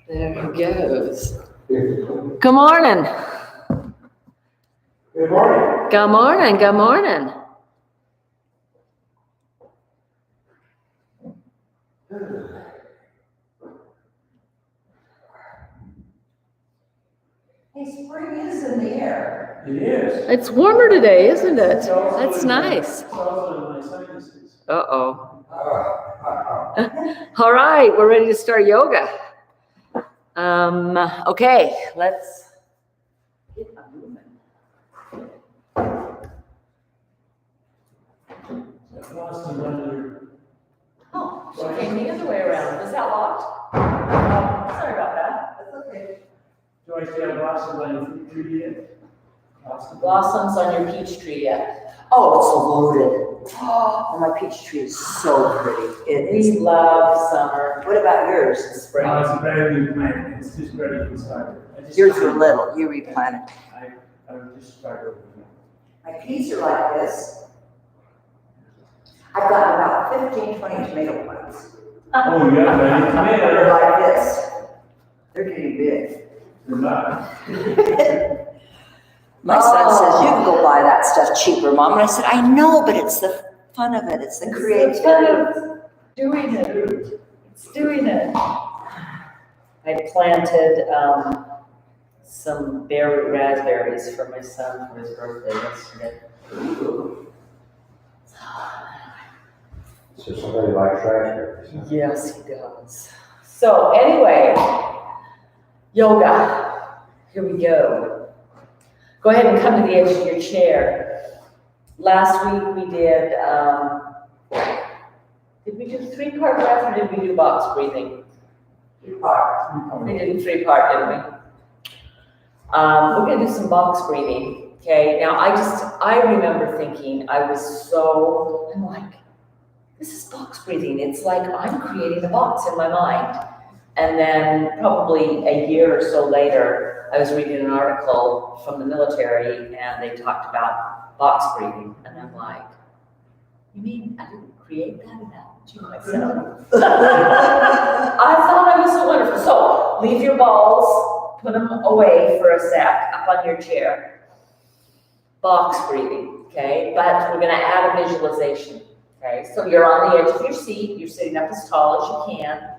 There he goes. Good morning. Good morning. Good morning. Good morning. Hey, spring is in the air. It is. It's warmer today, isn't it? That's nice. It's also in my sinuses. Uh-oh. All right, we're ready to start yoga. Okay, let's get moving. Oh, she came the other way around. Was that locked? Sorry about that. That's okay. Do I see a blossom on your fruit tree yet? Blossoms on your peach tree yet? Oh, it's loaded. Oh, my peach tree is so pretty. We love summer. What about yours? Spring. No, it's a brand new plant. It's just ready to start. Yours are little, you replanted. I just started. My peas are like this. I've got about 15, 20 tomato plants. Oh, yeah, man. They're Tomatoes. like this. They're getting big. They're not. My son says, you can go buy that stuff cheaper, Mom. And I said, I know, but it's the fun of it. It's the creativity. Doing it. It's doing it. I planted some berry raspberries for my son for his birthday yesterday. So somebody likes raspberries, huh? Yes, he does. So anyway, yoga. Here we go. Go ahead and come to the edge of your chair. Last week we did we do 3-part breath or did we do box breathing? 3-part. We did 3-part, didn't we? We're gonna do some box breathing, okay? Now I remember thinking I'm like, this is box breathing. It's like I'm creating a box in my mind. And then probably a year or so later, I was reading an article from the military and they talked about box breathing. And I'm like, you mean I didn't create that analogy myself? I thought I was so wonderful. So leave your balls, put them away for a sec up on your chair. Box breathing, okay? But we're gonna add a visualization, okay? So you're on the edge of your seat, you're sitting up as tall as you can.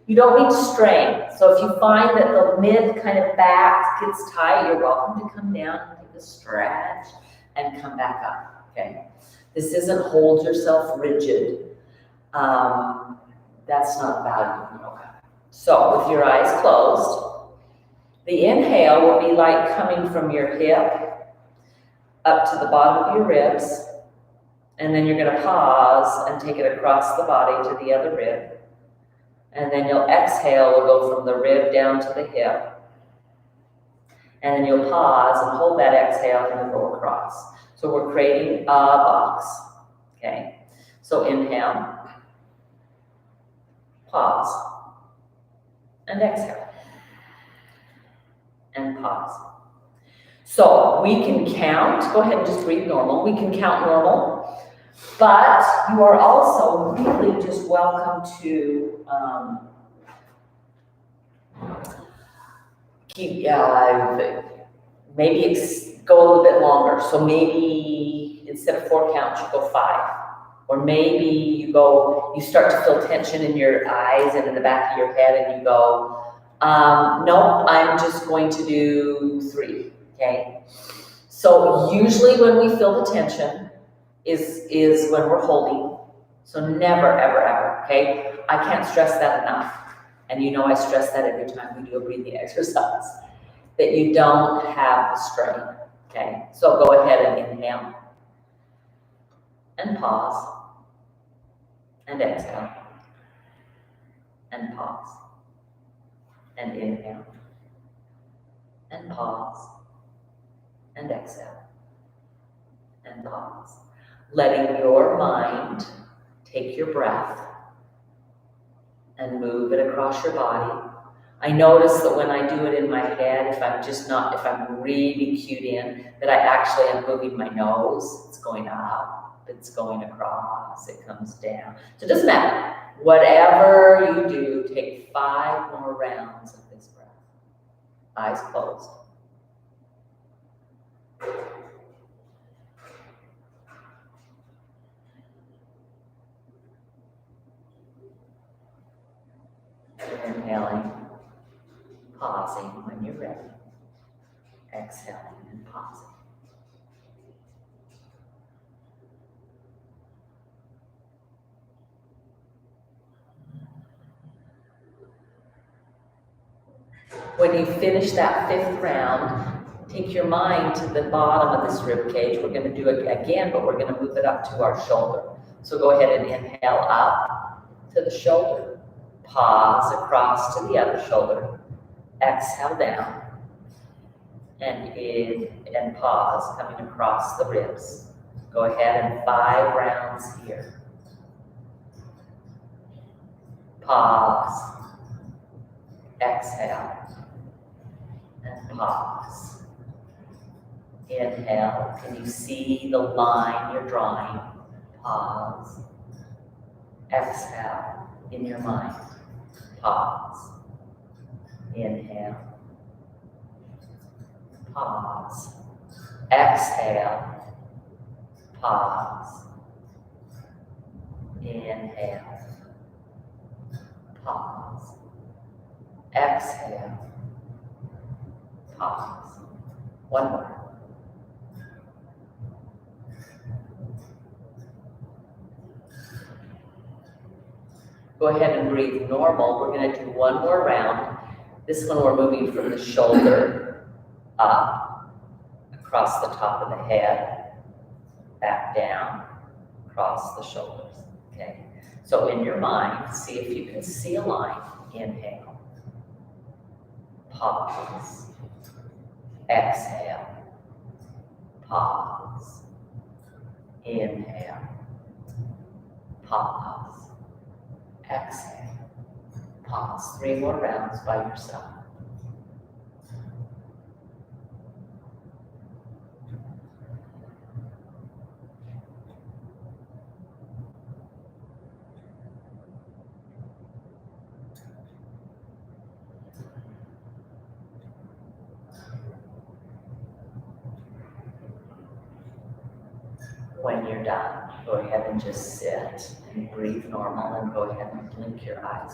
You don't need to strain. So if you find that the mid kind of back gets tight, you're welcome to come down and take a stretch and come back up, okay? This isn't hold yourself rigid. That's not value in yoga. So with your eyes closed, the inhale will be like coming from your hip up to the bottom of your ribs, and then you're gonna pause and take it across the body to the other rib. And then you'll exhale, will go from the rib down to the hip. And then you'll pause and hold that exhale and go across. So we're creating a box, okay? So inhale, pause, and exhale, and pause. So we can count, go ahead and just breathe normal. We can count normal. But you are also really just welcome to keep, maybe go a little bit longer. So maybe instead of 4 counts, you go 5. Or maybe you start to feel tension in your eyes and in the back of your head and you go, no, I'm just going to do 3, okay? So usually when we feel the tension, is when we're holding. So never, ever, ever, okay? I can't stress that enough. And you know I stress that every time we do a breathing exercise, that you don't have the strain, okay? So go ahead and inhale, and pause, and exhale, and pause, and inhale, and pause, and exhale, and pause. Letting your mind take your breath and move it across your body. I notice that when I do it in my head, if I'm really cued in, that I actually am moving my nose. It's going up, it's going across, it comes down. So it doesn't matter. Whatever you do, take 5 more rounds of this eyes closed. Inhaling, pausing when you're ready. Exhaling and pausing. When you finish that 5th round, take your mind to the bottom of this rib cage. We're going to do it again, but we're going to move it up to our shoulder. So go ahead and inhale up to the shoulder. Pause across to the other shoulder. Exhale down. And in and pause coming across the ribs. Go ahead and 5 rounds here. Pause. Exhale. And pause. Inhale. Can you see the line you're drawing? Pause. Exhale in your mind. Pause. Inhale. Pause. Exhale. Pause. Inhale. Pause. Exhale. Pause. One more. Go ahead and breathe normal. We're going to do one more round. This one we're moving from the shoulder up, across the top of the head, back down, across the shoulders. Okay. So in your mind, see if you can see a line. Inhale. Pause. Exhale. Pause. Inhale. Pause. Exhale. Pause. 3 more rounds by yourself. When you're done, go ahead and just sit and breathe normal and go ahead and blink your eyes.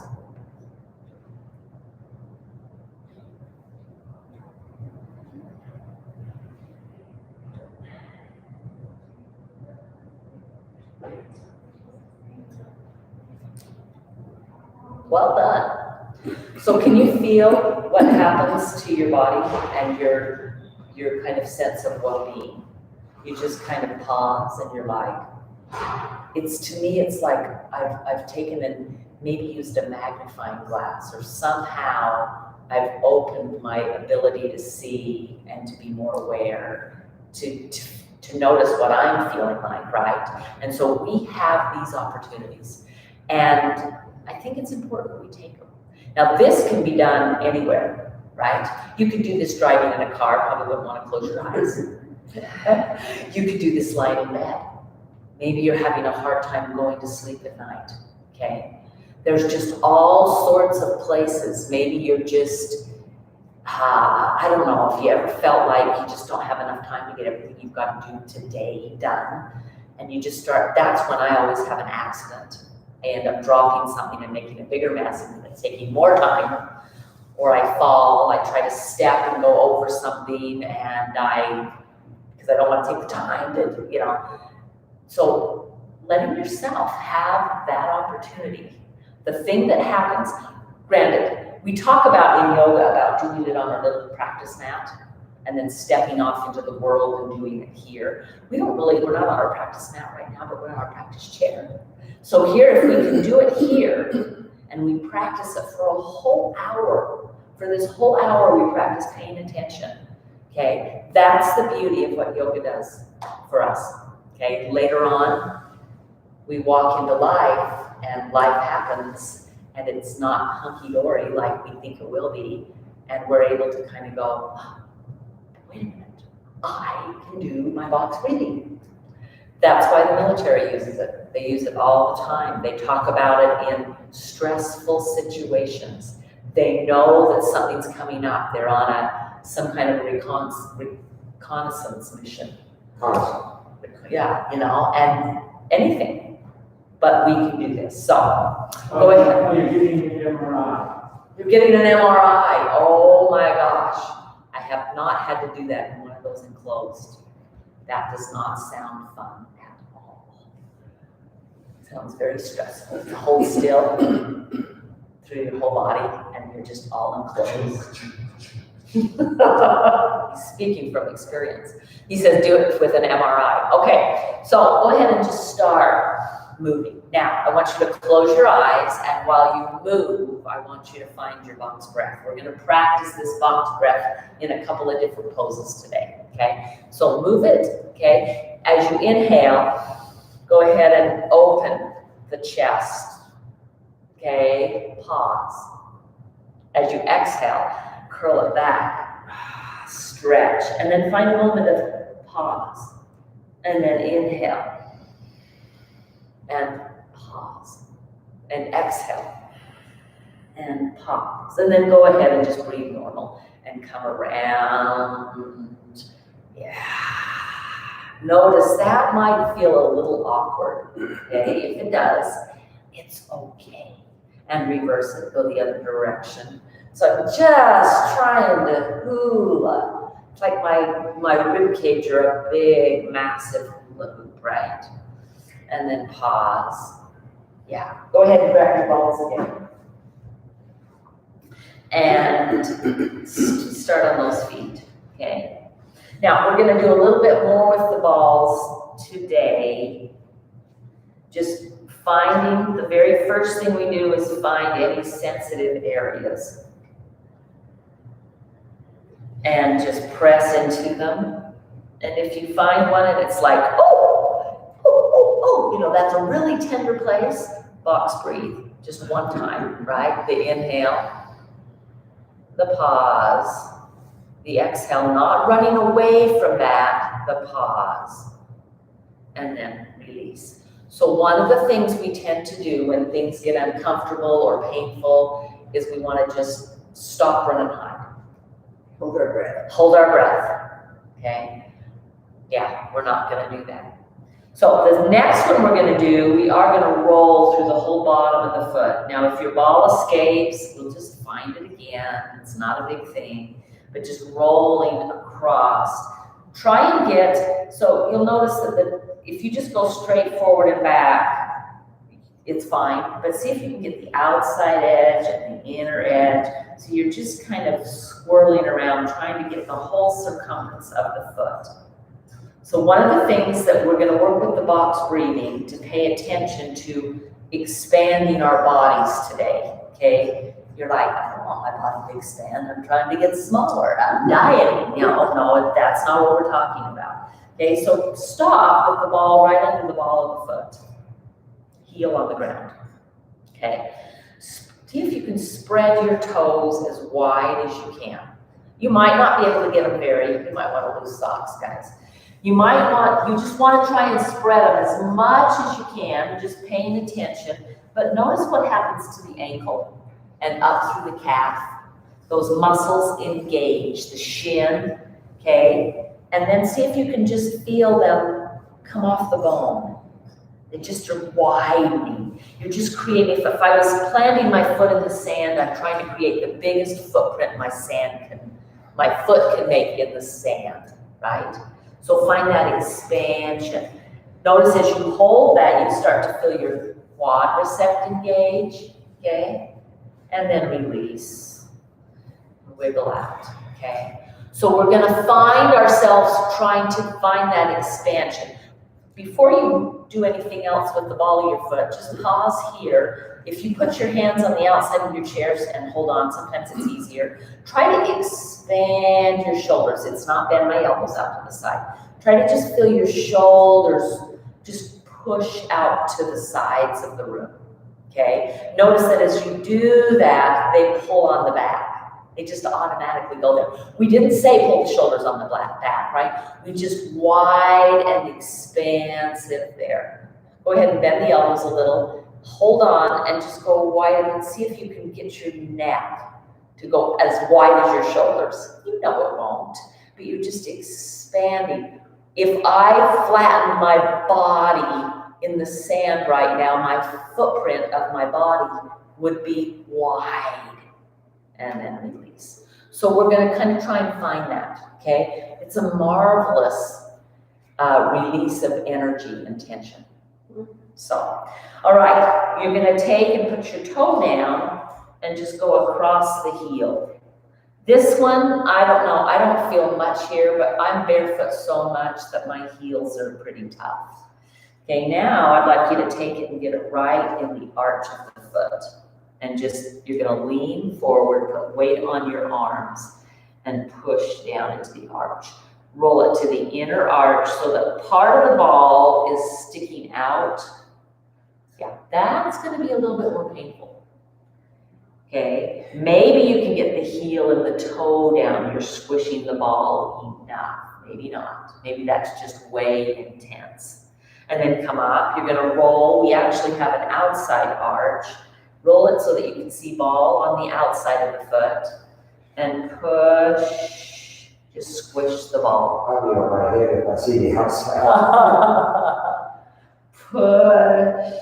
Well done. So can you feel what happens to your body and your kind of sense of well-being? You just kind of pause and you're like, to me, it's like I've taken and maybe used a magnifying glass, or somehow I've opened my ability to see and to be more aware, to notice what I'm feeling like, right? And so we have these opportunities, and I think it's important we take them. Now, this can be done anywhere, right? You could do this driving in a car, probably wouldn't want to close your eyes. You could do this lying in bed. Maybe you're having a hard time going to sleep at night, okay? There's just all sorts of places. Maybe you're just, I don't know if you ever felt like you just don't have enough time to get everything you've got to do today done. And you just start, that's when I always have an accident. I end up dropping something and making a bigger mess, and it's taking more time. Or I fall, I try to step and go over something, and because I don't want to take the time to, So letting yourself have that opportunity. The thing that happens, granted, we talk about in yoga about doing it on our little practice mat and then stepping off into the world and doing it here. We're not on our practice mat right now, but we're on our practice chair. So here, if we can do it here and we practice it for a whole hour, for this whole hour we practice paying attention. Okay, that's the beauty of what yoga does for us. Okay, later on, we walk into life and life happens and it's not hunky-dory like we think it will be. And we're able to kind of go, wait a minute, I can do my box breathing. That's why the military uses it. They use it all the time. They talk about it in stressful situations. They know that something's coming up. They're on some kind of reconnaissance mission. Constant. Yeah, and anything. But we can do this. So, go ahead. Oh, you're getting an MRI. You're getting an MRI. Oh my gosh. I have not had to do that in one of those enclosed. That does not sound fun at all. Sounds very stressful. To hold still through your whole body and you're just all enclosed. He's speaking from experience. He says do it with an MRI. Okay, so go ahead and just start moving. Now, I want you to close your eyes, and while you move, I want you to find your box breath. We're going to practice this box breath in a couple of different poses today, okay? So move it, okay? As you inhale, go ahead and open the chest, okay? Pause. As you exhale, curl it back, stretch, and then find a moment of pause, and then inhale. And pause, and exhale, and pause, and then go ahead and just breathe normal, and come around, yeah. Notice that might feel a little awkward, okay? If it does, it's okay. And reverse it, go the other direction. So I'm just trying to hula. It's like my rib cage are a big, massive hula hoop, right? And then pause. Yeah, go ahead and grab your balls again. And start on those feet, okay? Now, we're gonna do a little bit more with the balls today. Just finding, the very first thing we do is find any sensitive areas. And just press into them. And if you find one and it's like, that's a really tender place, box breathe, just one time, right? The inhale, the pause, the exhale, not running away from that, the pause, and then release. So one of the things we tend to do when things get uncomfortable or painful is we want to just stop, run, and hide. Hold our breath. Hold our breath, okay? Yeah, we're not going to do that. So the next one we're going to do, we are going to roll through the whole bottom of the foot. Now, if your ball escapes, we'll just find it again. It's not a big thing, but just rolling across. Try and get, so you'll notice that if you just go straight forward and back, it's fine. But see if you can get the outside edge and the inner edge. So you're just kind of swirling around, trying to get the whole circumference of the foot. So one of the things that we're going to work with the box breathing to pay attention to expanding our bodies today, okay? You're like, I don't want my body to expand. I'm trying to get smaller. I'm dieting. No, that's not what we're talking about. Okay, so stop with the ball right under the ball of the foot. Heel on the ground, okay? See if you can spread your toes as wide as you can. You might not be able to get them you might want to lose socks, guys. You just want to try and spread them as much as you can, just paying attention, but notice what happens to the ankle and up through the calf. Those muscles engage, the shin, okay? And then see if you can just feel them come off the bone. They just are widening. You're just creating, if I was planting my foot in the sand, I'm trying to create the biggest footprint my foot can make in the sand, right? So find that expansion. Notice as you hold that, you start to feel your quadricep engage, okay? And then release, wiggle out, okay? So we're gonna find ourselves trying to find that expansion. Before you do anything else with the ball of your foot, just pause here. If you put your hands on the outside of your chairs and hold on, sometimes it's easier. Try to expand your shoulders. It's not bend my elbows out to the side. Try to just feel your shoulders just push out to the sides of the room, okay? Notice that as you do that, they pull on the back. They just automatically go there. We didn't say pull the shoulders on the back, right? We just wide and expansive there. Go ahead and bend the elbows a little. Hold on and just go wide and see if you can get your neck to go as wide as your shoulders. You know it won't, but you're just expanding. If I flattened my body in the sand right now, my footprint of my body would be wide, and then release. So we're going to kind of try and find that, okay? It's a marvelous release of energy and tension. So, all right, you're going to take and put your toe down and just go across the heel. This one, I don't know, I don't feel much here, but I'm barefoot so much that my heels are pretty tough. Okay, now I'd like you to take it and get it right in the arch of the foot. And just, you're gonna lean forward, put weight on your arms, and push down into the arch. Roll it to the inner arch so that part of the ball is sticking out. Yeah, that's gonna be a little bit more painful. Okay, maybe you can get the heel and the toe down. You're squishing the ball enough. Maybe not. Maybe that's just way intense. And then come up. You're going to roll. We actually have an outside arch. Roll it so that you can see ball on the outside of the foot. And push. Just squish the ball. I'll be on my head if I see the outside. Push.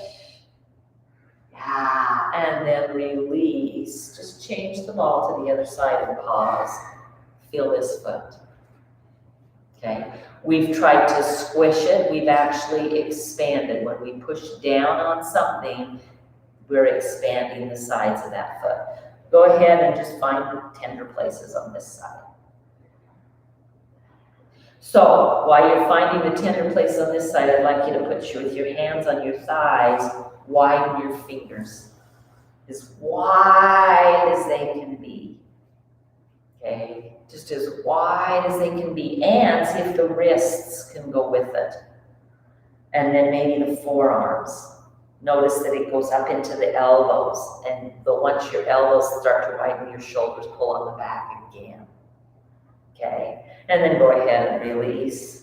Yeah, and then release. Just change the ball to the other side and pause. Feel this foot. Okay, we've tried to squish it. We've actually expanded. When we push down on something, we're expanding the sides of that foot. Go ahead and just find the tender places on this side. So while you're finding the tender place on this side, I'd like you to put with your hands on your thighs, widen your fingers as wide as they can be. Okay, just as wide as they can be, and see if the wrists can go with it. And then maybe the forearms. Notice that it goes up into the elbows, and once your elbows start to widen, your shoulders pull on the back again. Okay, and then go ahead and release.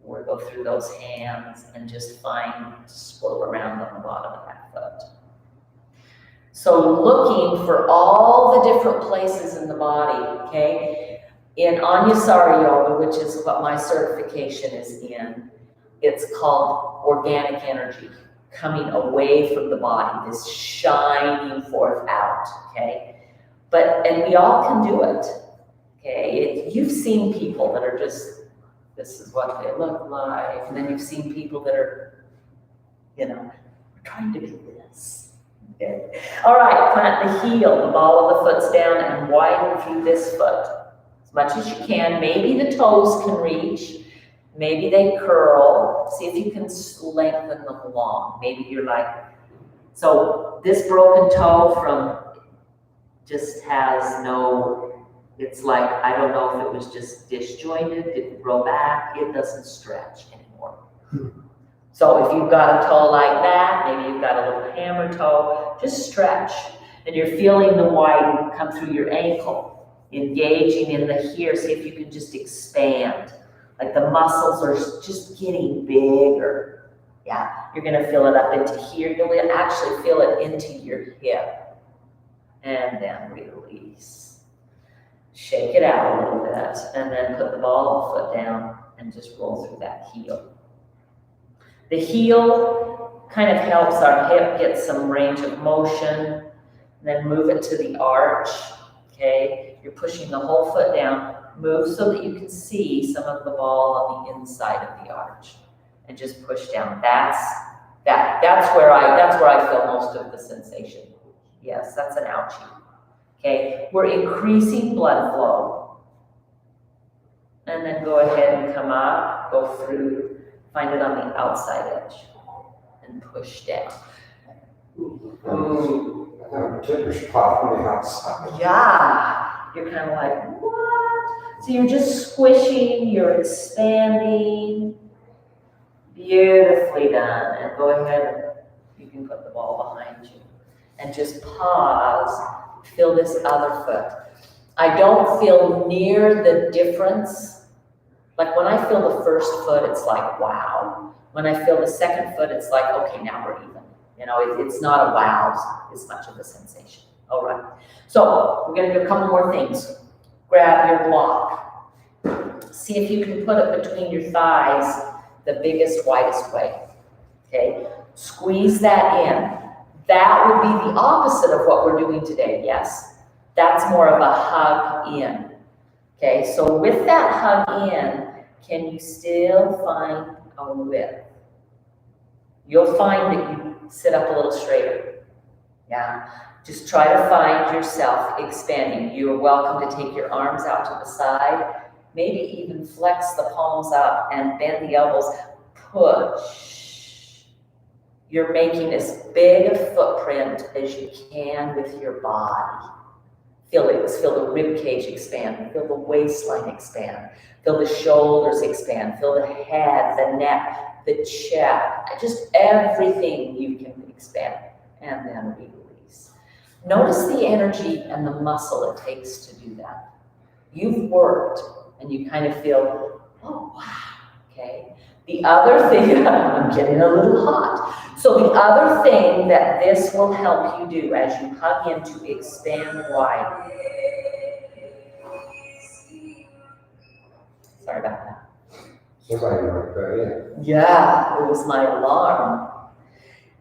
Or go through those hands and just swirl around on the bottom of that foot. So looking for all the different places in the body, okay? In Anusara Yoga, which is what my certification is in, it's called organic energy, coming away from the body, this shining forth out, okay? And we all can do it, okay? You've seen people that are just, this is what they look like. And then you've seen people that are, trying to be this. Okay. All right, plant the heel, the ball of the foot's down, and widen through this foot as much as you can. Maybe the toes can reach. Maybe they curl. See if you can lengthen them along. Maybe you're like, so this broken toe just has no, it's like, I don't know if it was just disjointed, didn't grow back, it doesn't stretch anymore. So if you've got a toe like that, maybe you've got a little hammer toe, just stretch. And you're feeling the widen come through your ankle, engaging in the here, see if you can just expand. Like the muscles are just getting bigger. Yeah, you're gonna feel it up into here. You'll actually feel it into your hip. And then release. Shake it out a little bit, and then put the ball of the foot down and just roll through that heel. The heel kind of helps our hip get some range of motion, then move it to the arch, okay? You're pushing the whole foot down, move so that you can see some of the ball on the inside of the arch, and just push down. That's where I feel most of the sensation. Yes, that's an ouchie. Okay, we're increasing blood flow. And then go ahead and come up, go through, find it on the outside edge, and push down. Ooh. Tender spot on the outside. Yeah, you're kind of like, what? So you're just squishing, you're expanding. Beautifully done. And go ahead, you can put the ball behind you. And just pause. Feel this other foot. I don't feel near the difference. Like when I feel the first foot, it's like, wow. When I feel the second foot, it's like, okay, now we're even. It's not a wow as much of a sensation. All right. So we're gonna do a couple more things. Grab your block. See if you can put it between your thighs the biggest, widest way, okay? Squeeze that in. That would be the opposite of what we're doing today, yes? That's more of a hug in, okay? So with that hug in, can you still find a width? You'll find that you sit up a little straighter, yeah? Just try to find yourself expanding. You're welcome to take your arms out to the side, maybe even flex the palms up and bend the elbows, push. You're making as big a footprint as you can with your body. Feel it, feel the rib cage expand, feel the waistline expand, feel the shoulders expand, feel the head, the neck, the chest, just everything you can expand, and then release. Notice the energy and the muscle it takes to do that. You've worked, and you kind of feel, oh, wow, okay. The other thing, I'm getting a little hot. So the other thing that this will help you do as you hug in to expand wide. Sorry about that. Somebody wrote that in. Yeah, it was my alarm.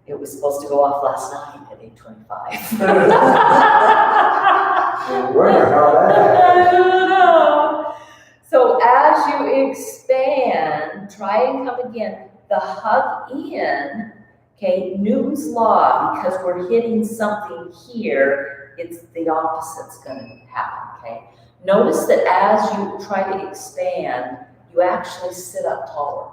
It was supposed to go off last night at 8:25. Where the hell that happened? I don't know. So as you expand, try and come again. The hug in, okay, Newton's law, because we're hitting something here, it's the opposite's gonna happen, okay? Notice that as you try to expand, you actually sit up taller.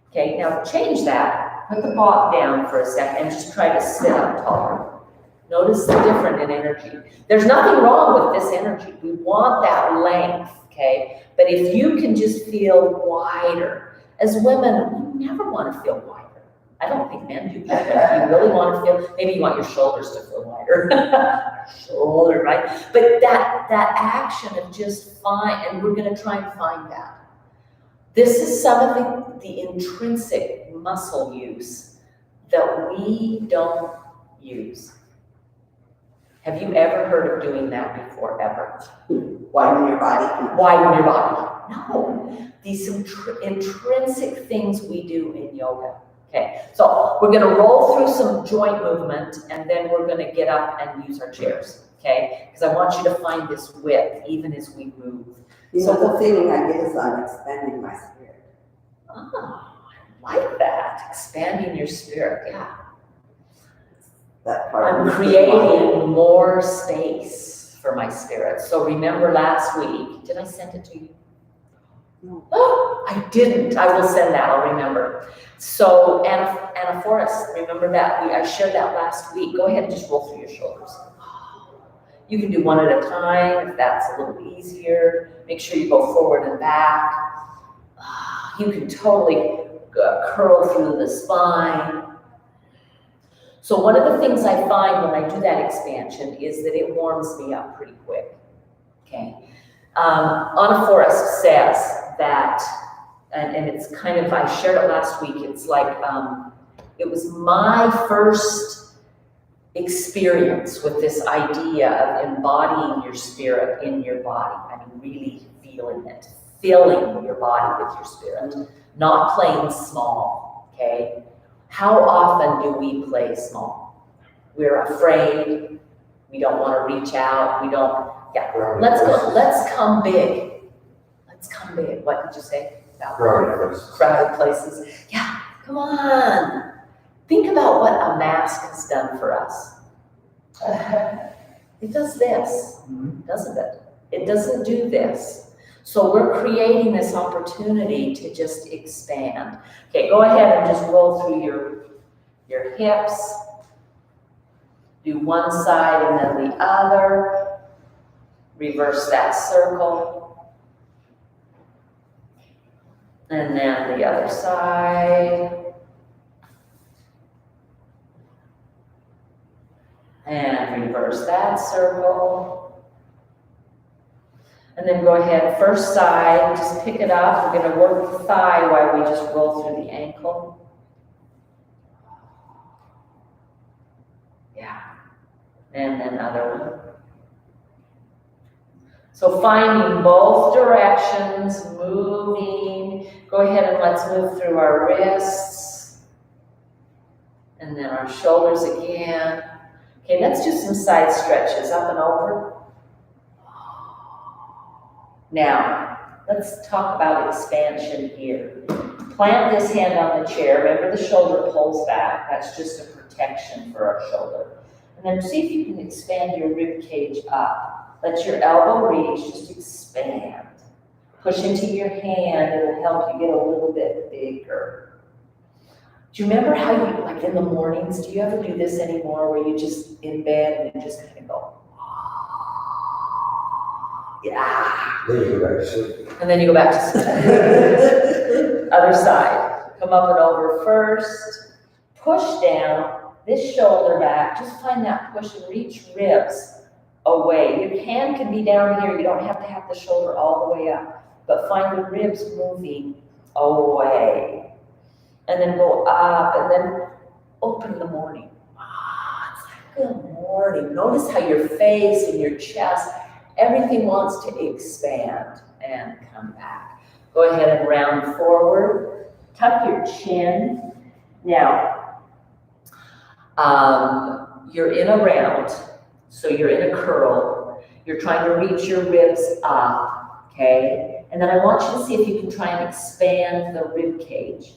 Okay, now change that. Put the block down for a second and just try to sit up taller. Notice the difference in energy. There's nothing wrong with this energy. We want that length, okay? But if you can just feel wider, as women, you never want to feel wider. I don't think men do that. You really want to feel, maybe you want your shoulders to feel wider. Shoulder, right? But that action of just find, and we're going to try and find that. This is some of the intrinsic muscle use that we don't use. Have you ever heard of doing that before, ever? Widen your body. Widen your body. No. These intrinsic things we do in yoga. Okay, so we're going to roll through some joint movement, and then we're going to get up and use our chairs, okay? Because I want you to find this width, even as we move. You know, the feeling I get is I'm expanding my spirit. Oh, I like that. Expanding your spirit, yeah. That part. I'm creating more space for my spirit. So remember last week, did I send it to you? No. Oh, I didn't. I will send that. I'll remember. So anaphorus, remember that? I shared that last week. Go ahead and just roll through your shoulders. You can do one at a time if that's a little easier. Make sure you go forward and back. You can totally curl through the spine. So one of the things I find when I do that expansion is that it warms me up pretty quick, okay? Anaphorus says that, and it's kind of, I shared it last week, it's like, it was my first experience with this idea of embodying your spirit in your body. I mean, really feeling it, filling your body with your spirit, not playing small, okay? How often do we play small? We're afraid, we don't want to reach out, we don't, yeah, let's go, let's come big. Let's come big. What did you say? Crowded places. Yeah, come on. Think about what a mask has done for us. It does this, doesn't it? It doesn't do this. So we're creating this opportunity to just expand. Okay, go ahead and just roll through your hips. Do one side and then the other. Reverse that circle. And then the other side. And reverse that circle. And then go ahead, first side, just pick it up. We're going to work the thigh while we just roll through the ankle. Yeah. And then other one. So finding both directions, moving. Go ahead and let's move through our wrists. And then our shoulders again. Okay, let's do some side stretches, up and over. Now, let's talk about expansion here. Plant this hand on the chair. Remember the shoulder pulls back. That's just a protection for our shoulder. And then see if you can expand your rib cage up. Let your elbow reach, just expand. Push into your hand, it'll help you get a little bit bigger. Do you remember how you, like in the mornings, do you ever do this anymore where you just in bed and you just kind of go, yeah. Then you go back to sleep. And then you go back to sleep. Other side. Come up and over first. Push down, this shoulder back. Just find that push and reach ribs away. Your hand can be down here. You don't have to have the shoulder all the way up. But find the ribs moving away. And then go up and then open in the morning. It's like good morning. Notice how your face and your chest, everything wants to expand and come back. Go ahead and round forward. Tuck your chin. Now, you're in a round, so you're in a curl. You're trying to reach your ribs up, okay? And then I want you to see if you can try and expand the rib cage.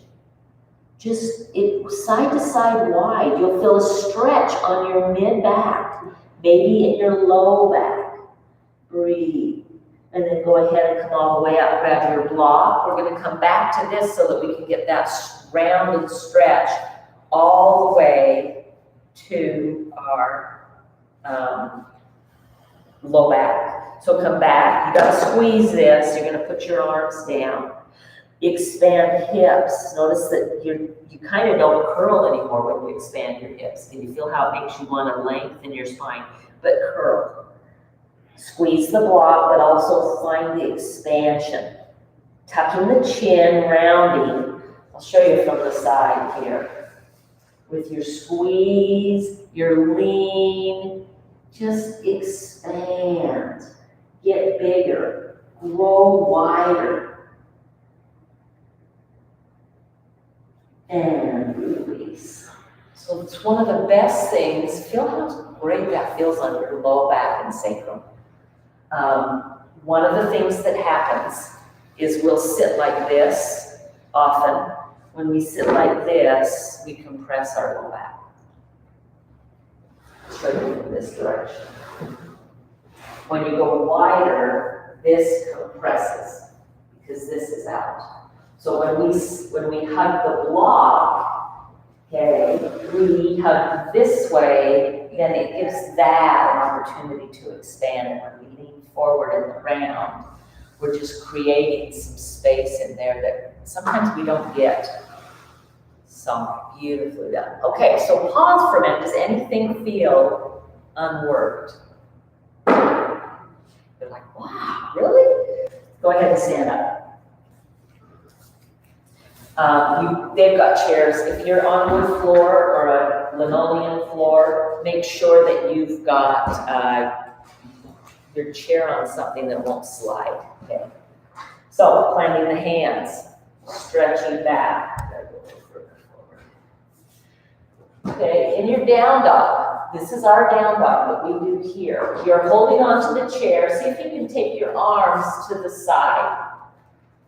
Just side to side wide. You'll feel a stretch on your mid-back, maybe in your low back. Breathe. And then go ahead and come all the way up. Grab your block. We're going to come back to this so that we can get that rounded stretch all the way to our low back. So come back. You got to squeeze this. You're going to put your arms down. Expand hips. Notice that you kind of don't curl anymore when you expand your hips. Can you feel how it makes you want to lengthen your spine? But curl. Squeeze the block, but also find the expansion. Tucking the chin, rounding. I'll show you from the side here. With your squeeze, your lean, just expand. Get bigger. Grow wider. And release. So it's one of the best things. Feel how great that feels on your low back and sacrum. One of the things that happens is we'll sit like this often. When we sit like this, we compress our low back. Show you in this direction. When you go wider, this compresses because this is out. So when we hug the block, okay, we hug this way, then it gives that an opportunity to expand. And when we lean forward in the round, we're just creating some space in there that sometimes we don't get. So beautifully done. Okay, so pause for a minute. Does anything feel unworked? They're like, wow, really? Go ahead and stand up. They've got chairs. If you're on wood floor or a linoleum floor, make sure that you've got your chair on something that won't slide. Okay. So planting the hands, stretching back. Okay, in your down dog, this is our down dog that we do here. You're holding onto the chair. See if you can take your arms to the side.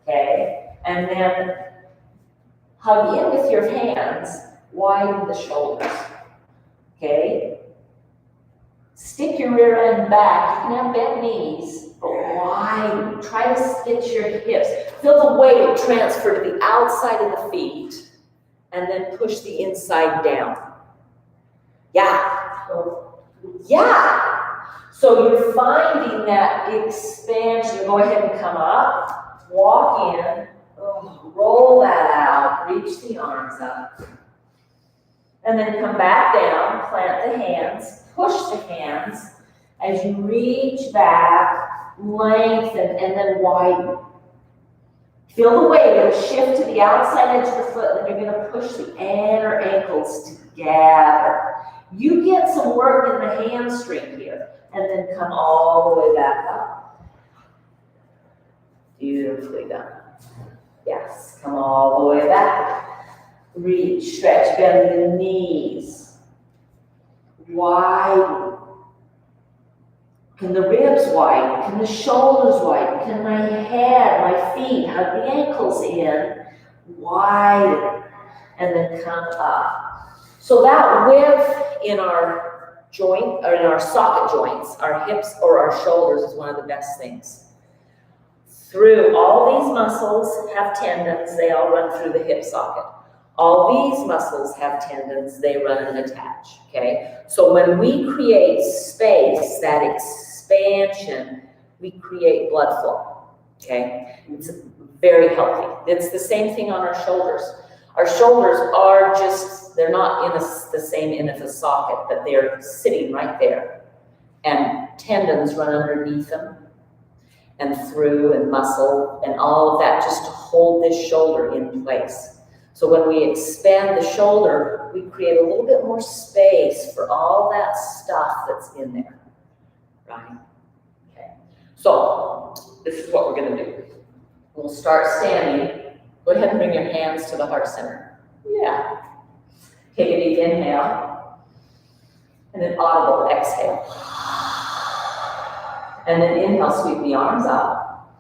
Okay, and then hug in with your hands, widen the shoulders, okay? Stick your rear end back. You can have bent knees, but widen. Try to get your hips. Feel the weight transfer to the outside of the feet, and then push the inside down. Yeah. Yeah. So you're finding that expansion. Go ahead and come up, walk in. Roll that out, reach the arms up. And then come back down, plant the hands, push the hands. As you reach back, lengthen, and then widen. Feel the weight, it'll shift to the outside edge of the foot, and then you're gonna push the inner ankles together. You get some work in the hamstring here, and then come all the way back up. Beautifully done. Yes, come all the way back. Reach, stretch, bend the knees. Widen. Can the ribs widen? Can the shoulders widen? Can my head, my feet hug the ankles in? Widen. And then come up. So that width in our joint, or in our socket joints, our hips or our shoulders is one of the best things. Through all these muscles have tendons, they all run through the hip socket. All these muscles have tendons, they run and attach, okay? So when we create space, that expansion, we create blood flow, okay? It's very healthy. It's the same thing on our shoulders. Our shoulders are just, they're not in the same end of the socket, but they're sitting right there. And tendons run underneath them and through and muscle and all of that just to hold this shoulder in place. So when we expand the shoulder, we create a little bit more space for all that stuff that's in there, right? Okay. So this is what we're gonna do. We'll start standing. Go ahead and bring your hands to the heart center. Yeah. Take a deep inhale. And then audible exhale. And then inhale, sweep the arms up.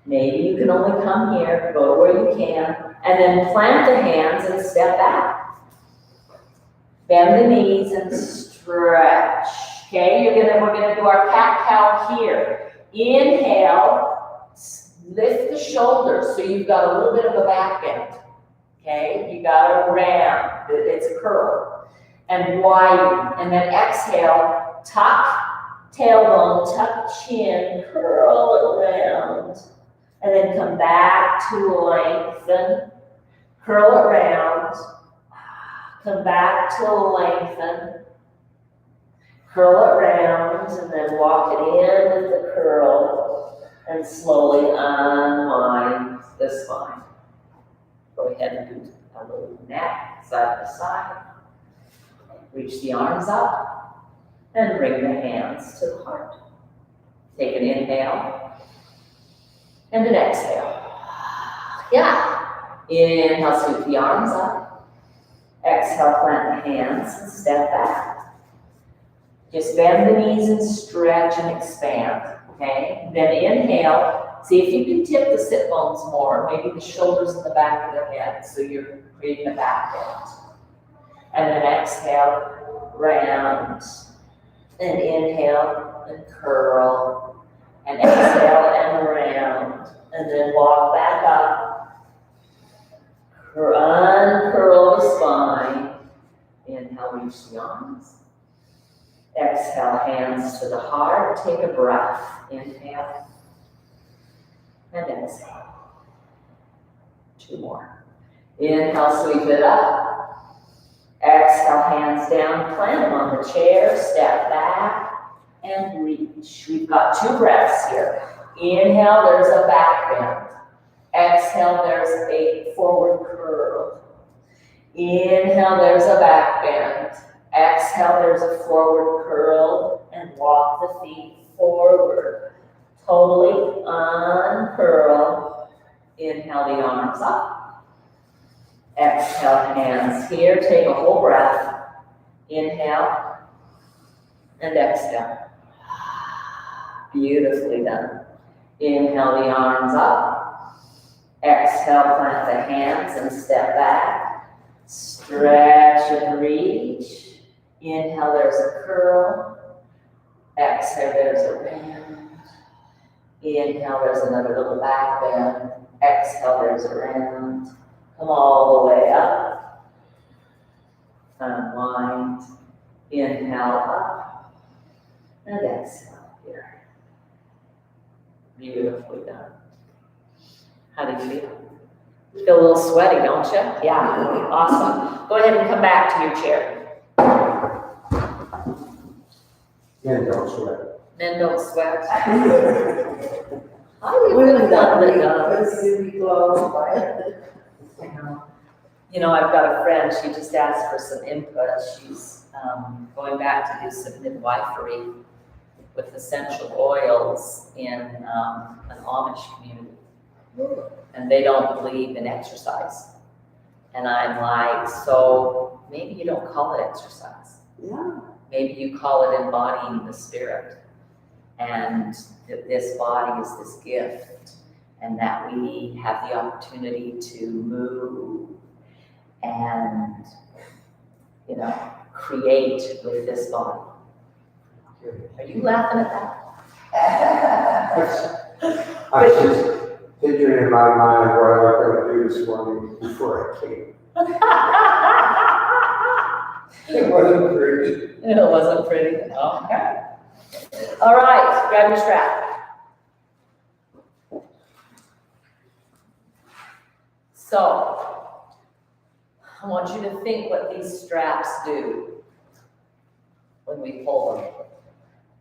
Maybe you can only come here, go to where you can. And then plant the hands and step back. Bend the knees and stretch. Okay, we're gonna do our cat-cow here. Inhale, lift the shoulders so you've got a little bit of a back bend. Okay, you got a round, it's a curl. And widen, and then exhale, tuck tailbone, tuck chin, curl it around. And then come back to lengthen, curl it round, come back to lengthen, curl it round, and then walk it in with the curl, and slowly unwind the spine. Go ahead and do a little neck, side to side. Reach the arms up, and bring the hands to the heart. Take an inhale. And an exhale. Yeah. Inhale, sweep the arms up. Exhale, plant the hands and step back. Just bend the knees and stretch and expand. Okay? Then inhale. See if you can tip the sit bones more. Maybe the shoulders in the back of the head. So you're creating a back bend. And then exhale, round. And inhale and curl. And exhale and round, and then walk back up. Uncurl the spine. Inhale, reach the arms. Exhale, hands to the heart. Take a breath. Inhale. And exhale. 2 more. Inhale, sweep it up. Exhale, hands down. Plant them on the chair. Step back. And reach. We've got 2 breaths here. Inhale, there's a back bend. Exhale, there's a forward curl. Inhale, there's a back bend. Exhale, there's a forward curl. And walk the feet forward. Totally uncurl. Inhale the arms up. Exhale, hands here. Take a whole breath. Inhale. And exhale. Beautifully done. Inhale the arms up. Exhale, plant the hands and step back. Stretch and reach. Inhale, there's a curl. Exhale, there's a bend. Inhale, there's another little back bend. Exhale, there's a round. Come all the way up. Unwind. Inhale up. And exhale here. Beautifully done. How do you feel? Feel a little sweaty, don't you? Yeah, awesome. Go ahead and come back to your chair. Yeah, don't sweat. Men don't sweat. How do you really done that? You know, I've got a friend, she just asked for some input. She's going back to do some midwifery. with essential oils in an Amish community. And they don't believe in exercise. And I'm like, so maybe you don't call it exercise. Yeah. Maybe you call it embodying the spirit. And that this body is this gift. And that we have the opportunity to move and, create with this body. Are you laughing at that? I was just picturing in my mind what I was going to do this morning before I came. It wasn't pretty. It wasn't pretty. Okay. All right, grab your strap. So, I want you to think what these straps do when we pull them.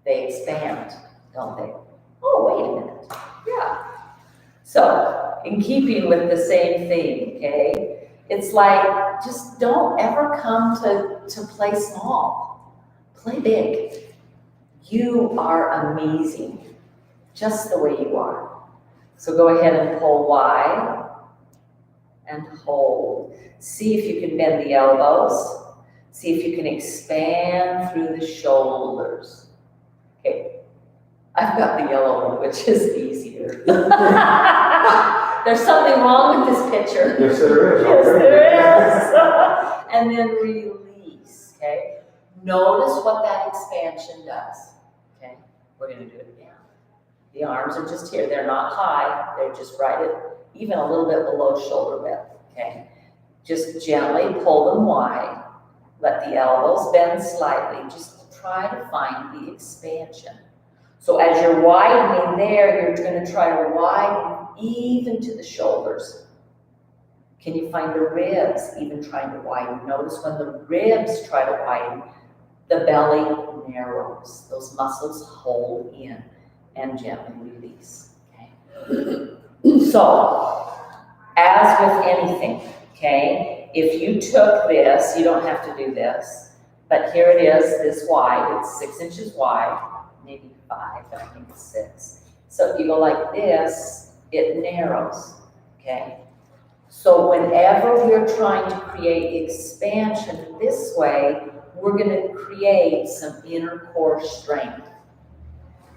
They expand, don't they? Oh, wait a minute. Yeah. So, in keeping with the same theme, okay? It's like, just don't ever come to play small. Play big. You are amazing, just the way you are. So go ahead and pull wide and hold. See if you can bend the elbows. See if you can expand through the shoulders. Okay, I've got the yellow one, which is easier. There's something wrong with this picture. Yes, there is. Yes, there is. And then release, okay? Notice what that expansion does, okay? We're gonna do it again. The arms are just here. They're not high. They're just right at, even a little bit below shoulder width, okay? Just gently pull them wide. Let the elbows bend slightly. Just try to find the expansion. So as you're widening there, you're gonna try to widen even to the shoulders. Can you find the ribs even trying to widen? Notice when the ribs try to widen, the belly narrows. Those muscles hold in and gently release, okay? So, as with anything, okay, if you took this, you don't have to do this, but here it is, this wide, it's 6 inches wide, maybe 5, but I think it's 6. So if you go like this, it narrows, okay? So whenever we're trying to create expansion this way, we're gonna create some inner core strength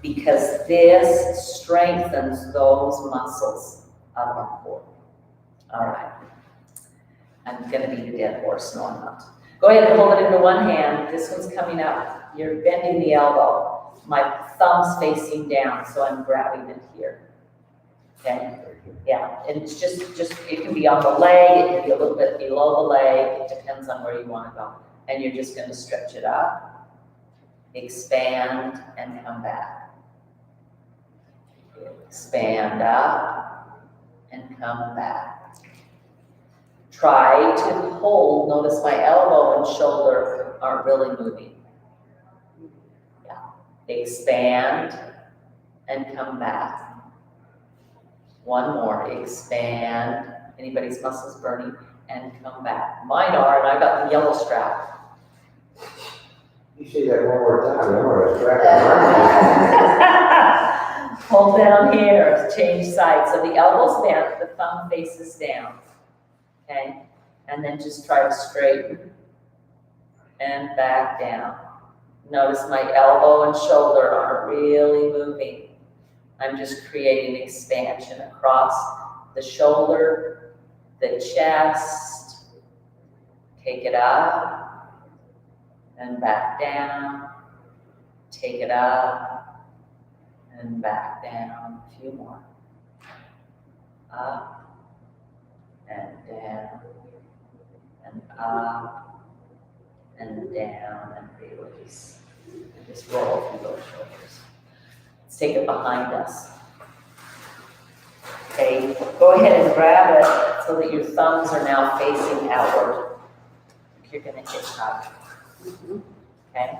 because this strengthens those muscles of our core. All right. I'm gonna be the dead horse, no I'm not. Go ahead and hold it into one hand. This one's coming up. You're bending the elbow. My thumb's facing down, so I'm grabbing it here. Okay? Yeah, and it's just it can be on the leg, it can be a little bit below the leg, it depends on where you want to go. And you're just gonna stretch it up, expand, and come back. Expand up, and come back. Try to hold, notice my elbow and shoulder aren't really moving. Yeah, expand, and come back. One more, expand, anybody's muscles burning, and come back. Mine are, and I got the yellow strap. You say that one more time, I want to strap it. Hold down here, change sides. So the elbow's bent, the thumb faces down, okay? And then just try to straighten and back down. Notice my elbow and shoulder aren't really moving. I'm just creating expansion across the shoulder, the chest. Take it up and back down. Take it up and back down. A few more. Up and down and up and down and release. And just roll through those shoulders. Take it behind us. Okay, go ahead and grab it so that your thumbs are now facing outward. You're gonna hit up. Okay?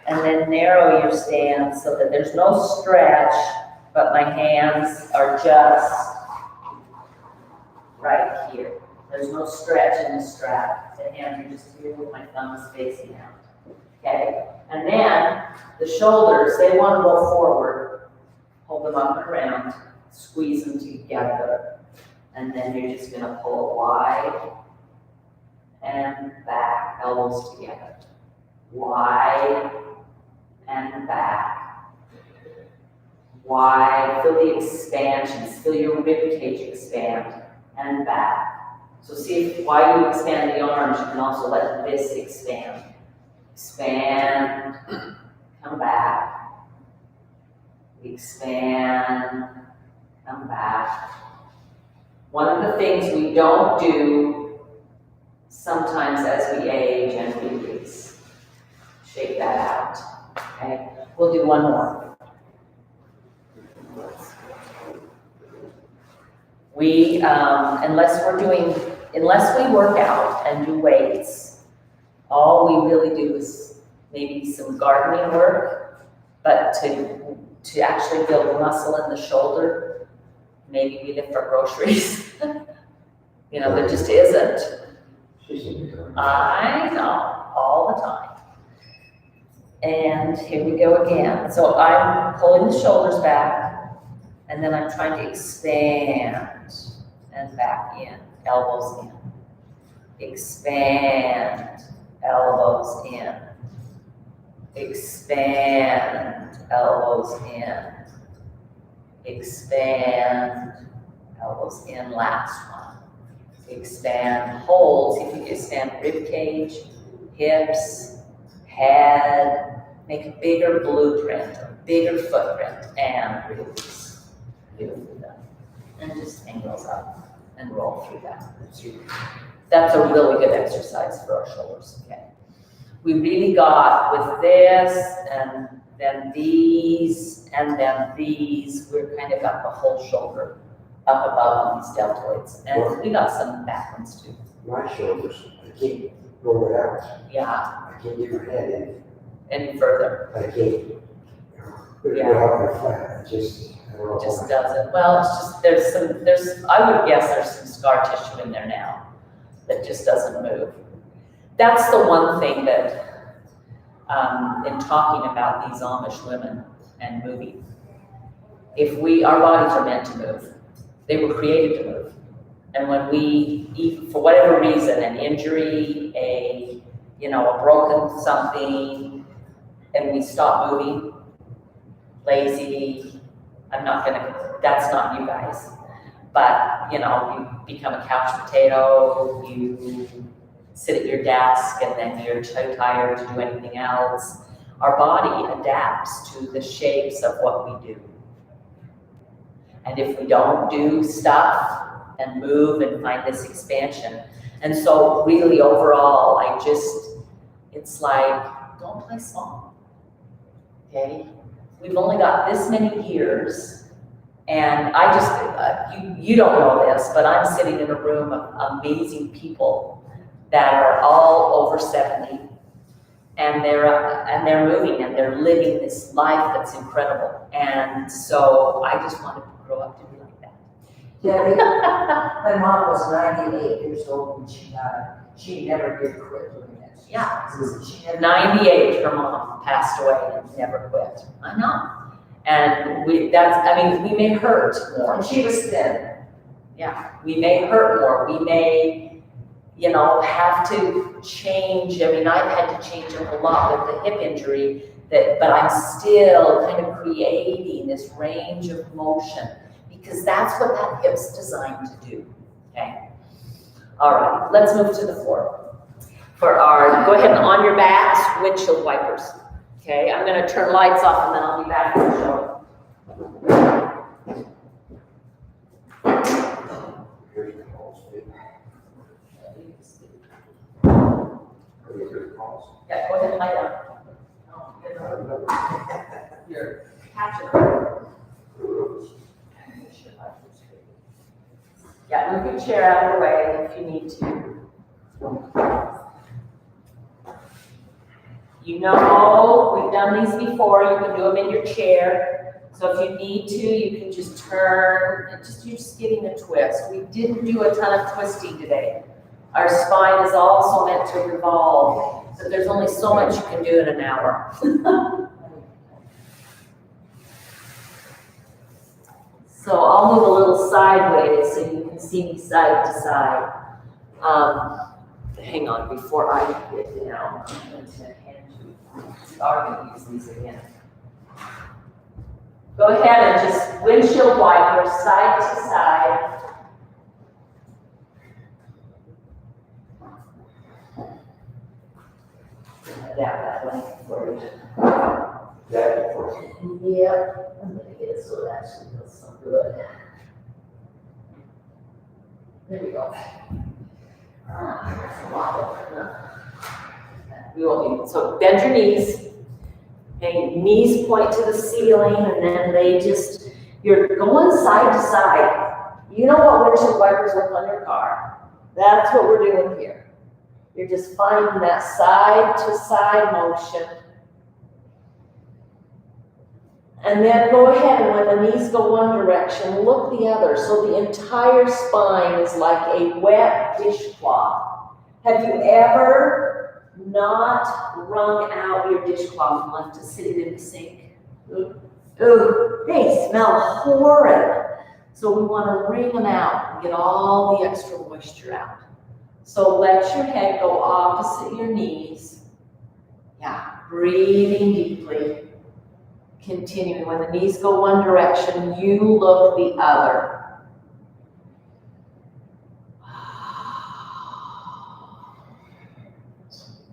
And then narrow your stance so that there's no stretch, but my hands are just right here. There's no stretch in the strap. The hands are just here with my thumbs facing out. okay? And then the shoulders, they want to go forward, hold them up and around, squeeze them together. And then you're just gonna pull wide and back, elbows together. Wide and back. Wide, feel the expansions, feel your rib cage expand and back. So see if while you expand the arms, you can also let this expand. Expand, come back. Expand, come back. One of the things we don't do sometimes as we age and release. Shake that out, okay? We'll do one more. We, unless we work out and do weights, all we really do is maybe some gardening work, but to actually build muscle in the shoulder, maybe we lift our groceries. You know, there just isn't. I know, all the time. And here we go again. So I'm pulling the shoulders back, and then I'm trying to expand and back in, elbows in. Expand, elbows in. Expand, elbows in. Expand, elbows in, last one. Expand, hold, see if you can expand rib cage, hips, head, make a bigger blueprint, a bigger footprint, and release. Beautifully done. And just hang those up and roll through that. That's a really good exercise for our shoulders, okay? We really got with this, and then these, and then these, we're kind of got the whole shoulder up above these deltoids. And we got some back ones too. My shoulders, I can't roll it out. Yeah, I can't get my head in. any further. I can't put it Yeah. out there flat. I don't know. It just doesn't. Well, it's just, I would guess there's some scar tissue in there now that just doesn't move. That's the one thing that, in talking about these Amish women and moving, our bodies are meant to move. They were created to move. And when we, for whatever reason, an injury, a broken something, and we stop moving, lazy, that's not you guys. But, you become a couch potato, you sit at your desk, and then you're too tired to do anything else. Our body adapts to the shapes of what we do. And if we don't do stuff and move and find this expansion, and so really overall, it's like, don't play small, okay? We've only got this many years, and you don't know this, but I'm sitting in a room of amazing people that are all over 70, and they're moving and they're living this life that's incredible. And so I just wanted to grow up to be like that. Debbie, my mom was 98 years old when she died. She never did quit doing this. Yeah. She never. 98, her mom passed away and never quit. I know. And we may hurt more. And she was thin. Yeah, we may hurt more. We may, have to change. I've had to change a whole lot with the hip injury, but I'm still kind of creating this range of motion because that's what that hip's designed to do, okay? All right, let's move to the floor. Go ahead and on your backs, windshield wipers, okay? I'm gonna turn lights off and then I'll be back to the show. Here's the calls, baby. Here's the calls. Yeah, go ahead and lie down. Here, catch it. Yeah, move your chair out of the way if you need to. We've done these before. You can do them in your chair. So if you need to, you can just turn. You're just getting a twist. We didn't do a ton of twisting today. Our spine is also meant to revolve. But there's only so much you can do in an hour. So I'll move a little sideways so you can see me side to side. Hang on, before I get down, I'm going to hand you, we are going to use these again. Go ahead and just windshield wiper side to side. That blanket for you. That for you. Yep, I'm gonna get it so it actually feels so good. There we go. That's a lot of, we won't need, so bend your knees. Okay, knees point to the ceiling and then they just, you're going side to side. You know what windshield wipers look on your car? That's what we're doing here. You're just finding that side to side motion. And then go ahead and when the knees go one direction, look the other. So the entire spine is like a wet dishcloth. Have you ever not wrung out your dishcloth and left it sitting in the sink? Ooh, they smell horrid. So we want to wring them out and get all the extra moisture out. So let your head go opposite your knees. Yeah, breathing deeply. Continuing. When the knees go one direction, you look the other.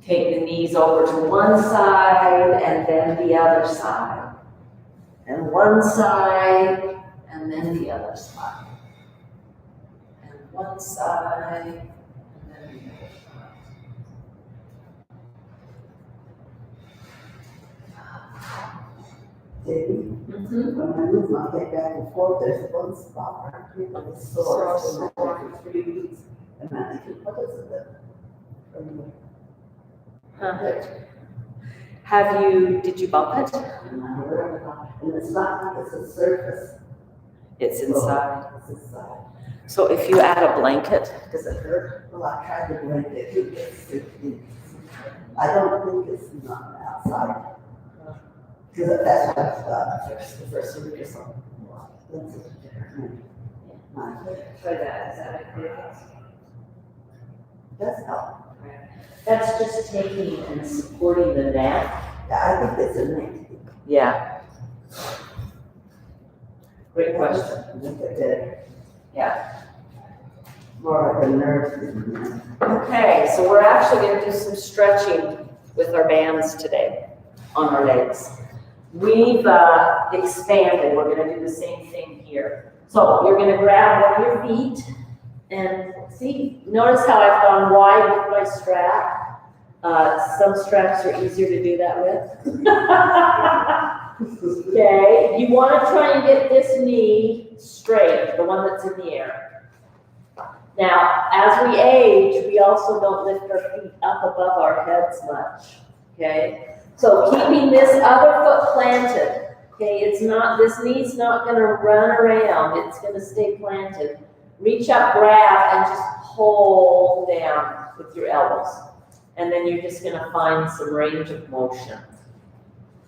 Take the knees over to one side and then the other side. And one side and then the other side. And one side and then the other side. When I move my head back and forth, there's one spot right here that is sore. Sore For 3 weeks. And I think, what is it? Did you bump it? And it's not like it's a surface. It's inside. It's inside. So if you add a blanket, does it hurt? Well, I tried to blend it. I don't think it's not outside. Because that's what I've done. The first week or something. Try that. Is that okay? That's help. That's just taking and supporting the neck. Yeah, I think it's a neck. Yeah. Great question. Look at that. Yeah. More like a nerve. Okay, so we're actually going to do some stretching with our bands today on our legs. We've expanded. We're going to do the same thing here. So you're going to grab one of your feet and see, notice how I've gone wide with my strap. Some straps are easier to do that with. Okay, you want to try and get this knee straight, the one that's in the air. Now, as we age, we also don't lift our feet up above our heads much, okay? So keeping this other foot planted, okay? It's not, this knee's not gonna run around, it's gonna stay planted. Reach up, grab, and just pull down with your elbows. And then you're just gonna find some range of motion,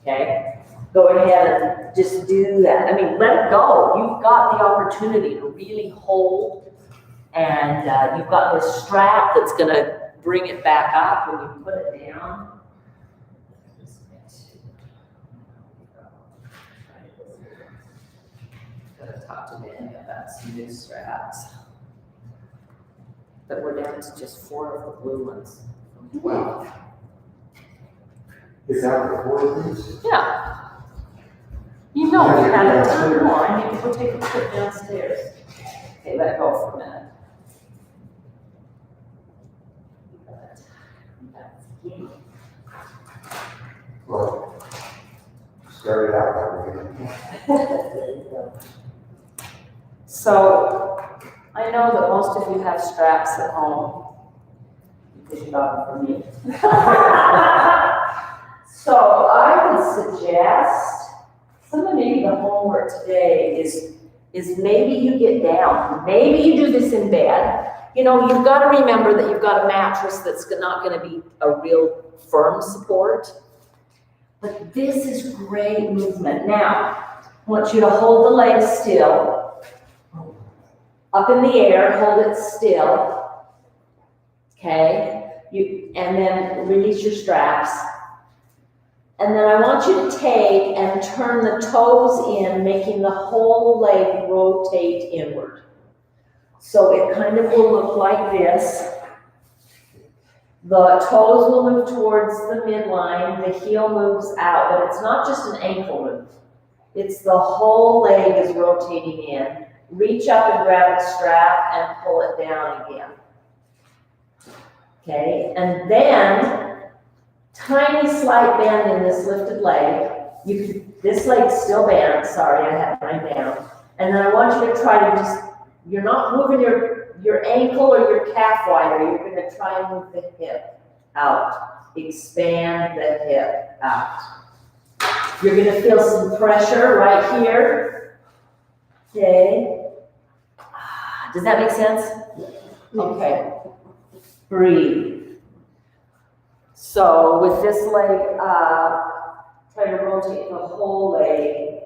okay? Go ahead and just do that. I mean, let it go. You've got the opportunity to really hold, and you've got this strap that's gonna bring it back up when you put it down. Gotta talk to Manny about some new straps. But we're down to just 4 of the blue ones from 12. Is that the 4 of these? Yeah. You know we had a ton more. I need to go take a trip downstairs. Okay, let go for a minute. Well, started out that way. So, I know that most of you have straps at home, because you got them from me. So, I would suggest, some of maybe the homework today is maybe you get down. Maybe you do this in bed, you know, you've got to remember that you've got a mattress that's not going to be a real firm support. But this is great movement. Now, I want you to hold the legs still. Up in the air, hold it still. Okay? And then release your straps. And then I want you to take and turn the toes in, making the whole leg rotate inward. So it kind of will look like this. The toes will move towards the midline, the heel moves out, but it's not just an ankle move. It's the whole leg is rotating in. Reach up and grab the strap and pull it down again. Okay, and then tiny slight bend in this lifted leg. This leg's still bent, sorry, I had mine down. And then I want you to try to just, you're not moving your ankle or your calf wider, you're gonna try and move the hip out. Expand the hip out. You're gonna feel some pressure right here. Okay. Does that make sense? Okay. Breathe. So with this leg up, try to rotate the whole leg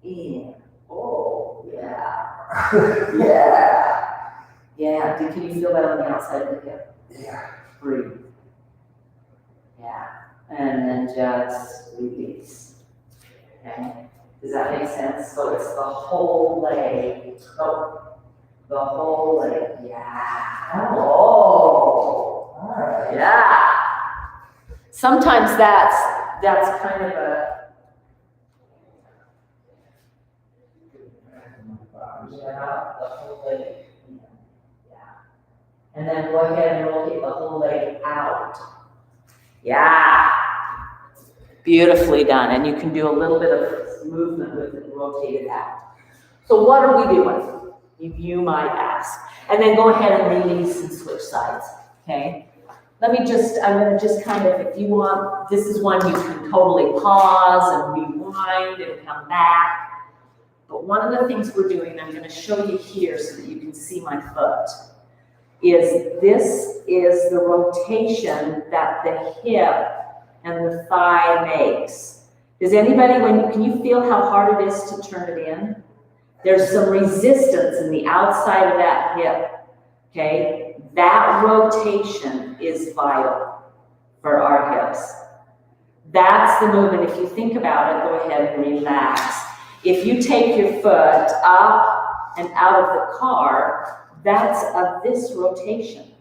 in. Oh, yeah. Yeah. Yeah. Can you feel that on the outside of the hip? Yeah. Breathe. Yeah. And then just release. Okay. Does that make sense? So it's the whole leg. Oh, the whole leg. Yeah. Oh. All right. Yeah. Sometimes that's kind of a yeah, the whole leg. Yeah. And then go ahead and rotate the whole leg out. Yeah. Beautifully done. And you can do a little bit of movement with it, rotate it out. So what are we doing? You might ask. And then go ahead and release and switch sides. Okay? I'm gonna just kind of, if you want, this is one you can totally pause and rewind and come back. But one of the things we're doing, I'm gonna show you here so that you can see my foot, is this is the rotation that the hip and the thigh makes. Does anybody, can you feel how hard it is to turn it in? There's some resistance in the outside of that hip, okay? That rotation is vital for our hips. That's the movement. If you think about it, go ahead and relax. If you take your foot up and out of the car, that's this rotation.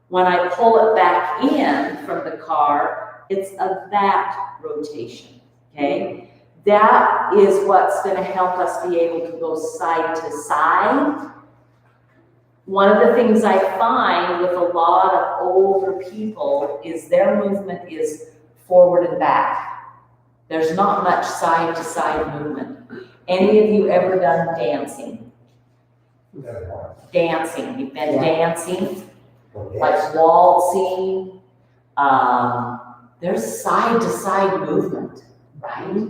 When I pull it back in from the car, it's that rotation, okay? That is what's going to help us be able to go side to side. One of the things I find with a lot of older people is their movement is forward and back. There's not much side to side movement. Any of you ever done dancing? Dancing, you've been dancing, like waltzing. There's side to side movement, right?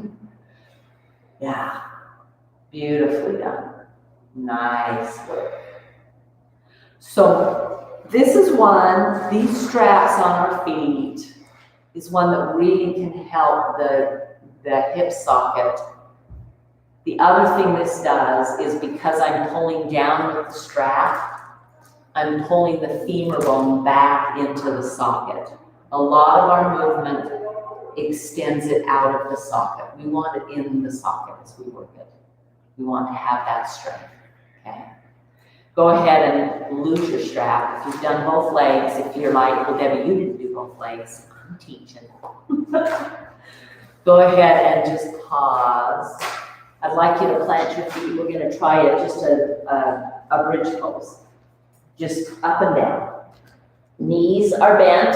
Yeah, beautifully done. Nice work. So this is one, these straps on our feet is one that really can help the hip socket. The other thing this does is because I'm pulling down with the strap, I'm pulling the femur bone back into the socket. A lot of our movement extends it out of the socket. We want it in the socket as we work it. We want to have that strength, okay? Go ahead and lose your strap. If you've done both legs, if you're like, well, Debbie, you didn't do both legs, I'm teaching. Go ahead and just pause. I'd like you to plant your feet. We're going to try it, just a bridge pose. Just up and down. Knees are bent.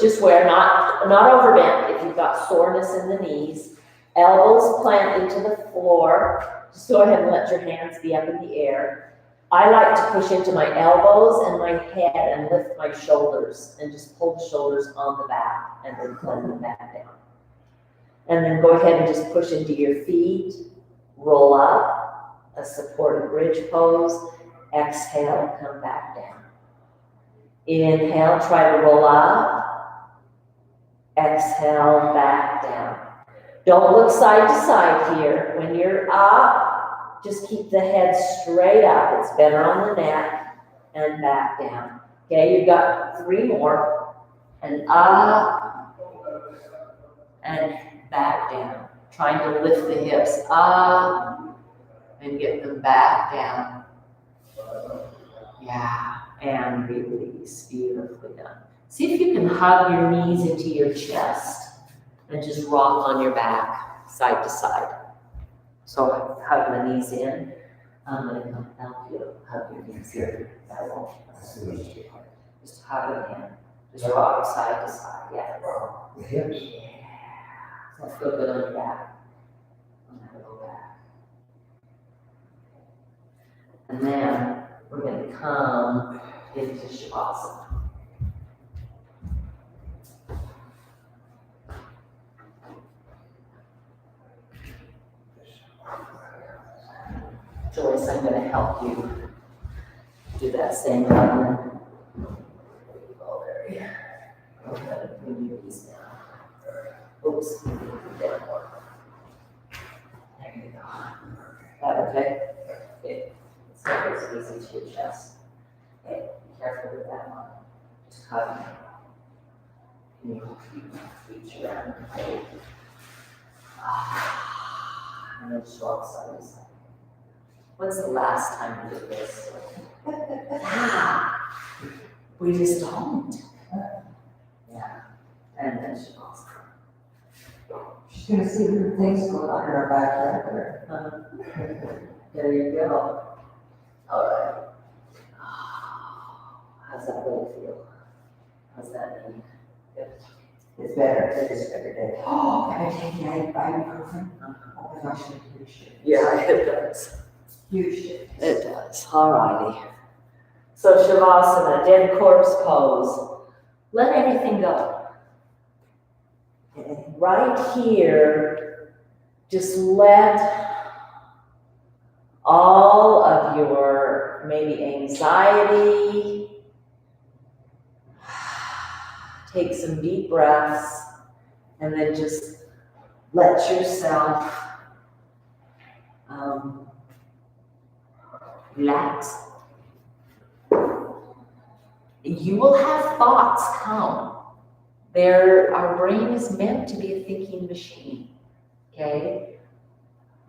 Just where, not overbent. If you've got soreness in the knees, elbows plant into the floor. Just go ahead and let your hands be up in the air. I like to push into my elbows and my head and lift my shoulders and just pull the shoulders on the back and then blend them back down. And then go ahead and just push into your feet, roll up, a supported bridge pose, Exhale, come back down. Inhale, try to roll up. Exhale, back down. Don't look side to side here. When you're up, just keep the head straight up. It's better on the neck and back down. Okay, you've got 3 more. And up and back down. Trying to lift the hips up and get them back down. Yeah, and release. Beautifully done. See if you can hug your knees into your chest and just rock on your back, side to side. So hug the knees in. I'm going to come help you hug your knees here. I won't. Just hug them in. Just rock side to side. Yeah. The hips. Yeah. That feel good on your back. I'm going to go back. And then we're going to come into Shavasana. Joyce, I'm going to help you do that same thing. Oh, there you go. I'm going to bring your knees down. Oops. There you go. That okay? Okay. It's not as easy to your chest. Okay, be careful with that one. Just hug me. Can you reach around and hold? And then show side to side. When's the last time you did this? We just don't. Yeah. And then she goes. She's gonna see weird things going on in our backyard. There you go. All right. How's that really feel? How's that mean? Good. It's better, it is every day. Oh, can I take the ibuprofen? Oh my gosh, it's huge shit. Yeah, it does. Huge shit. It does. All righty. So Shavasana, dead corpse pose. Let everything go. And right here, just let all of your maybe anxiety, take some deep breaths, and then just let yourself relax. You will have thoughts come. Our brain is meant to be a thinking machine, okay?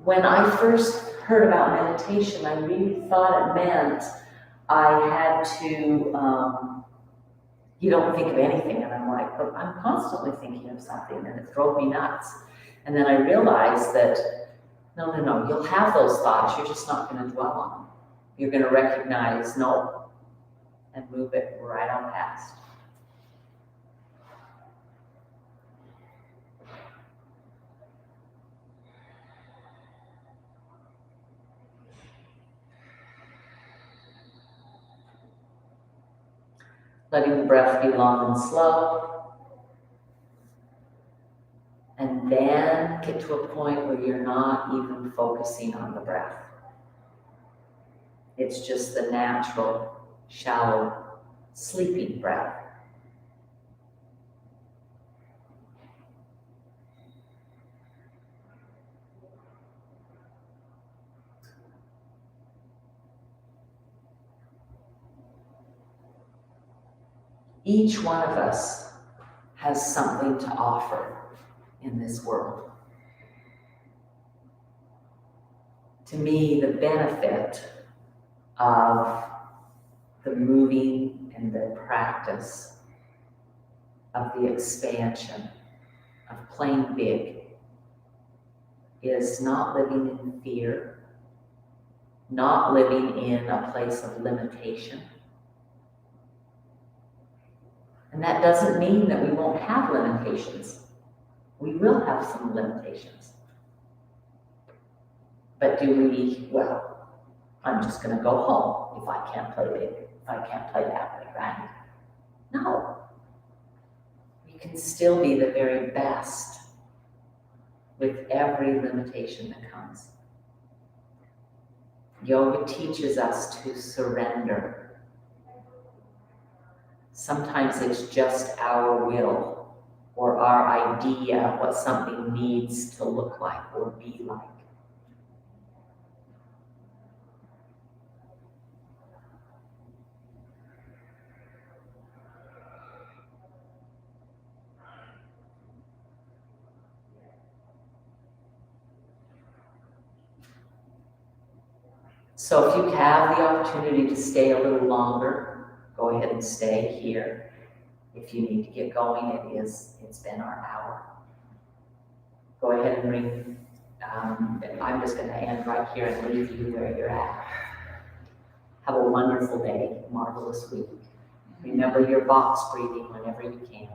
When I first heard about meditation, I really thought it meant I had to, you don't think of anything. And I'm like, but I'm constantly thinking of something, and it drove me nuts. And then I realized that, no, you'll have those thoughts, you're just not gonna dwell on them. You're gonna recognize, no, and move it right on past. Letting the breath be long and slow. And then get to a point where you're not even focusing on the breath. It's just the natural, shallow, sleeping breath. Each one of us has something to offer in this world. To me, the benefit of the moving and the practice of the expansion of playing big is not living in fear, not living in a place of limitation. And that doesn't mean that we won't have limitations. We will have some limitations. But do we, well, I'm just gonna go home if I can't play big, if I can't play that way, right? No. We can still be the very best with every limitation that comes. Yoga teaches us to surrender. Sometimes it's just our will or our idea of what something needs to look like or be like. So if you have the opportunity to stay a little longer, go ahead and stay here. If you need to get going, it's been our hour. Go ahead and ring. I'm just going to end right here and leave you where you're at. Have a wonderful day, marvelous week. Remember your box breathing whenever you can.